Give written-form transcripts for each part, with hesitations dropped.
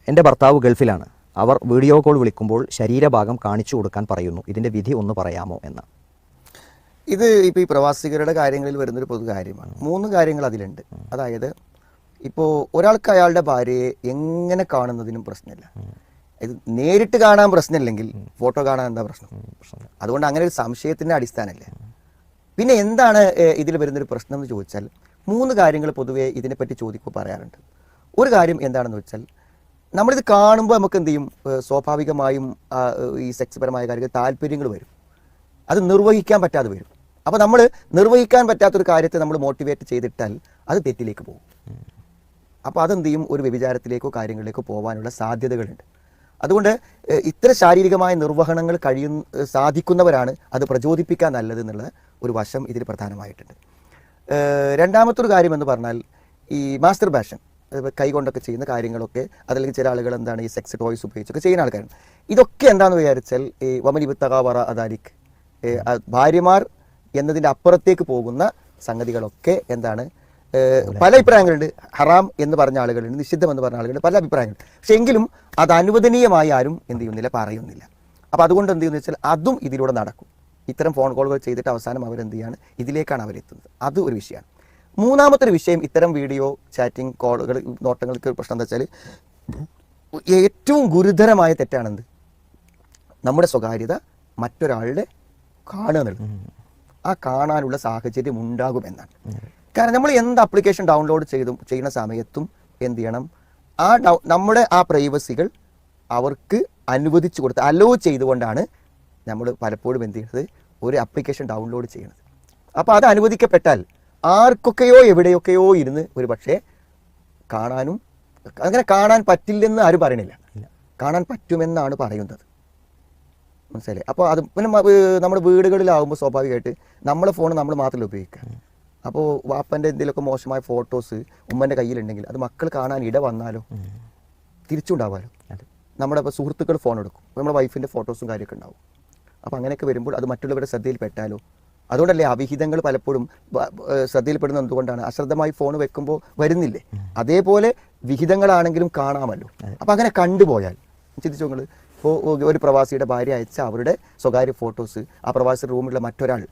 എൻ്റെ ഭർത്താവ് ഗൾഫിലാണ്. അവർ വീഡിയോ കോൾ വിളിക്കുമ്പോൾ ശരീരഭാഗം കാണിച്ചു കൊടുക്കാൻ പറയുന്നു. ഇതിൻ്റെ വിധി ഒന്ന് പറയാമോ എന്ന്. ഇത് ഇപ്പോൾ ഈ പ്രവാസികളുടെ കാര്യങ്ങളിൽ വരുന്നൊരു പൊതു കാര്യമാണ്. 3 കാര്യങ്ങൾ അതിലുണ്ട്. അതായത് ഇപ്പോൾ ഒരാൾക്ക് അയാളുടെ ഭാര്യയെ എങ്ങനെ കാണുന്നതിനും പ്രശ്നമില്ല. ഇത് നേരിട്ട് കാണാൻ പ്രശ്നമില്ലെങ്കിൽ ഫോട്ടോ കാണാൻ എന്താ പ്രശ്നം? അതുകൊണ്ട് അങ്ങനെ ഒരു സംശയത്തിൻ്റെ അടിസ്ഥാനമല്ലേ. പിന്നെ എന്താണ് ഇതിൽ വരുന്നൊരു പ്രശ്നം എന്ന് ചോദിച്ചാൽ 3 കാര്യങ്ങൾ പൊതുവേ ഇതിനെപ്പറ്റി ചോദിക്കുമ്പോൾ പറയാറുണ്ട്. ഒരു കാര്യം എന്താണെന്ന് വെച്ചാൽ നമ്മളിത് കാണുമ്പോൾ നമുക്ക് എന്ത് ചെയ്യും, സ്വാഭാവികമായും ഈ സെക്സ് പരമായ കാര്യങ്ങൾ താല്പര്യങ്ങൾ വരും, അത് നിർവഹിക്കാൻ പറ്റാതെ വരും. അപ്പോൾ നമ്മൾ നിർവഹിക്കാൻ പറ്റാത്തൊരു കാര്യത്തെ നമ്മൾ മോട്ടിവേറ്റ് ചെയ്തിട്ടാൽ അത് തെറ്റിലേക്ക് പോകും. അപ്പോൾ അതെന്ത് ചെയ്യും, ഒരു വ്യഭിചാരത്തിലേക്കോ കാര്യങ്ങളിലേക്കോ പോകാനുള്ള സാധ്യതകളുണ്ട്. അതുകൊണ്ട് ഇത്തരം ശാരീരികമായ നിർവഹണങ്ങൾ സാധിക്കുന്നവരാണ് അത് പ്രചോദിപ്പിക്കാൻ നല്ലത് എന്നുള്ള ഒരു വശം ഇതിൽ പ്രധാനമായിട്ടുണ്ട്. രണ്ടാമത്തൊരു കാര്യം എന്ന് പറഞ്ഞാൽ ഈ മാസ്റ്റർബേഷൻ, കൈകൊണ്ടൊക്കെ ചെയ്യുന്ന കാര്യങ്ങളൊക്കെ, അതല്ലെങ്കിൽ ചില ആളുകൾ എന്താണ് ഈ സെക്സ് ടോയ്സ് ഉപയോഗിച്ചൊക്കെ ചെയ്യുന്ന ആൾക്കാരാണ്. ഇതൊക്കെ എന്താണെന്ന് വിചാരിച്ചാൽ ഈ വമനിബത്തകാവറ അദാലിക്, ഭാര്യമാർ എന്നതിൻ്റെ അപ്പുറത്തേക്ക് പോകുന്ന സംഗതികളൊക്കെ എന്താണ്, പല അഭിപ്രായങ്ങളുണ്ട്. ഹറാം എന്ന് പറഞ്ഞ ആളുകളുണ്ട്, നിഷിദ്ധം എന്ന് പറഞ്ഞ ആളുകളുണ്ട്, പല അഭിപ്രായങ്ങളുണ്ട്. പക്ഷെ എങ്കിലും അത് അനുവദനീയമായി ആരും എന്ത് ചെയ്യുന്നില്ല, പറയുന്നില്ല. അപ്പോൾ അതുകൊണ്ട് എന്ത് ചെയ്യുന്നത് വെച്ചാൽ അതും ഇതിലൂടെ നടക്കും. ഇത്തരം ഫോൺ കോളുകൾ ചെയ്തിട്ട് അവസാനം അവരെന്ത് ചെയ്യാണ്, ഇതിലേക്കാണ് അവരെത്തുന്നത്. അത് ഒരു വിഷയമാണ്. മൂന്നാമത്തെ വിഷയം, ഇത്തരം വീഡിയോ ചാറ്റിംഗ് കോളുകൾ നോട്ടങ്ങൾക്ക് പ്രശ്നം എന്താ വെച്ചാൽ ഏറ്റവും ഗുരുതരമായ തെറ്റാണെന്ത്, നമ്മുടെ സ്വകാര്യത മറ്റൊരാളുടെ കാണുക എന്നുള്ളത്. ആ കാണാനുള്ള സാഹചര്യം ഉണ്ടാകുമെന്നാണ്. കാരണം നമ്മൾ എന്ത് ആപ്ലിക്കേഷൻ ഡൗൺലോഡ് ചെയ്യുന്ന സമയത്തും എന്ത് ചെയ്യണം, നമ്മുടെ ആ പ്രൈവസികൾ അവർക്ക് അനുവദിച്ചു കൊടുത്ത് അലോ ചെയ്തുകൊണ്ടാണ് നമ്മൾ പലപ്പോഴും എന്ത് ചെയ്യുന്നത്, ഒരു ആപ്ലിക്കേഷൻ ഡൗൺലോഡ് ചെയ്യുന്നത്. അപ്പോൾ അത് അനുവദിക്കപ്പെട്ടാൽ ആർക്കൊക്കെയോ എവിടെയൊക്കെയോ ഇരുന്ന് ഒരു പക്ഷേ കാണാനും, അങ്ങനെ കാണാൻ പറ്റില്ലെന്ന് ആരും പറയണില്ല, കാണാൻ പറ്റുമെന്നാണ് പറയുന്നത്. മനസ്സിലായി? അപ്പോൾ അത് പിന്നെ നമ്മുടെ വീടുകളിലാവുമ്പോൾ സ്വാഭാവികമായിട്ട് നമ്മളെ ഫോൺ നമ്മൾ മാത്രമല്ല ഉപയോഗിക്കുക. അപ്പോൾ വാപ്പൻ്റെ എന്തെങ്കിലുമൊക്കെ മോശമായ ഫോട്ടോസ് ഉമ്മൻ്റെ കയ്യിലുണ്ടെങ്കിൽ അത് മക്കൾ കാണാൻ ഇട വന്നാലോ, തിരിച്ചുണ്ടാവാലോ. നമ്മുടെ ഇപ്പോൾ സുഹൃത്തുക്കൾ ഫോൺ എടുക്കും, നമ്മുടെ വൈഫിൻ്റെ ഫോട്ടോസും കാര്യമൊക്കെ ഉണ്ടാവും. അപ്പോൾ അങ്ങനെയൊക്കെ വരുമ്പോൾ അത് മറ്റുള്ളവരുടെ ശ്രദ്ധയിൽപ്പെട്ടാലോ. അതുകൊണ്ടല്ലേ അവിഹിതങ്ങൾ പലപ്പോഴും ശ്രദ്ധയിൽപ്പെടുന്നത് എന്തുകൊണ്ടാണ്, അശ്രദ്ധമായി ഫോൺ വെക്കുമ്പോൾ വരുന്നില്ലേ. അതേപോലെ വിഹിതങ്ങളാണെങ്കിലും കാണാമല്ലോ. അപ്പോൾ അങ്ങനെ കണ്ടുപോയാൽ ചിന്തിച്ചു നിങ്ങൾ, ഇപ്പോൾ ഒരു പ്രവാസിയുടെ ഭാര്യ അയച്ച അവരുടെ സ്വകാര്യ ഫോട്ടോസ് ആ പ്രവാസി റൂമിലുള്ള മറ്റൊരാൾ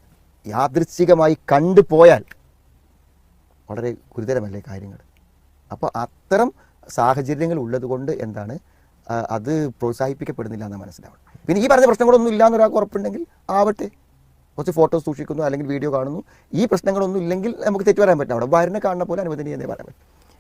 യാദൃച്ഛികമായി കണ്ടുപോയാൽ വളരെ ഗുരുതരമല്ലേ കാര്യങ്ങൾ. അപ്പോൾ അത്തരം സാഹചര്യങ്ങൾ ഉള്ളത് കൊണ്ട് എന്താണ്, അത് പ്രോത്സാഹിപ്പിക്കപ്പെടുന്നില്ല എന്ന് മനസ്സിലാവണം. പിന്നെ ഈ പറഞ്ഞ പ്രശ്നങ്ങളൊന്നും ഇല്ലയെന്ന് ഒരാൾക്ക് ഉറപ്പുണ്ടെങ്കിൽ ആവട്ടെ, കുറച്ച് ഫോട്ടോസ് സൂക്ഷിക്കുന്നു അല്ലെങ്കിൽ വീഡിയോ കാണുന്നു, ഈ പ്രശ്നങ്ങളൊന്നും ഇല്ലെങ്കിൽ നമുക്ക് തെറ്റു പറയാൻ പറ്റില്ല. അവിടെ ഭാര്യനെ കാണുന്ന പോലെ അനുവദനീയതയെ പറയാൻ പറ്റും.